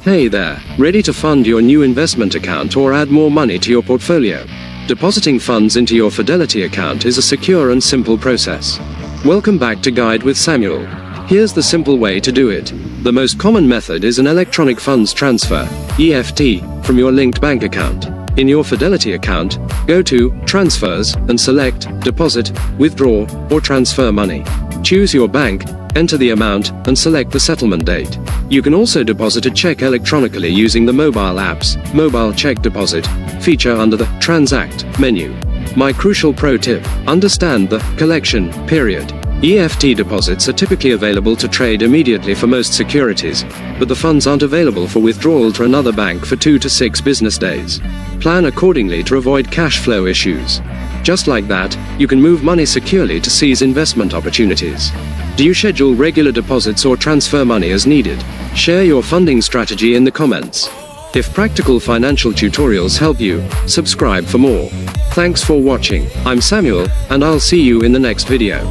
Hey there, ready to fund your new investment account or add more money to your portfolio? Depositing funds into your Fidelity account is a secure and simple process. Welcome back to Guide with Samuel. Here's the simple way to do it. The most common method is an electronic funds transfer, EFT, from your linked bank account. In your Fidelity account, go to Transfers and select Deposit, Withdraw, or Transfer Money. Choose your bank, enter the amount, and select the settlement date. You can also deposit a check electronically using the mobile app's Mobile Check Deposit feature under the Transact menu. My crucial pro tip: understand the collection period. EFT deposits are typically available to trade immediately for most securities, but the funds aren't available for withdrawal to another bank for 2 to 6 business days. Plan accordingly to avoid cash flow issues. Just like that, you can move money securely to seize investment opportunities. Do you schedule regular deposits or transfer money as needed? Share your funding strategy in the comments. If practical financial tutorials help you, subscribe for more. Thanks for watching. I'm Samuel, and I'll see you in the next video.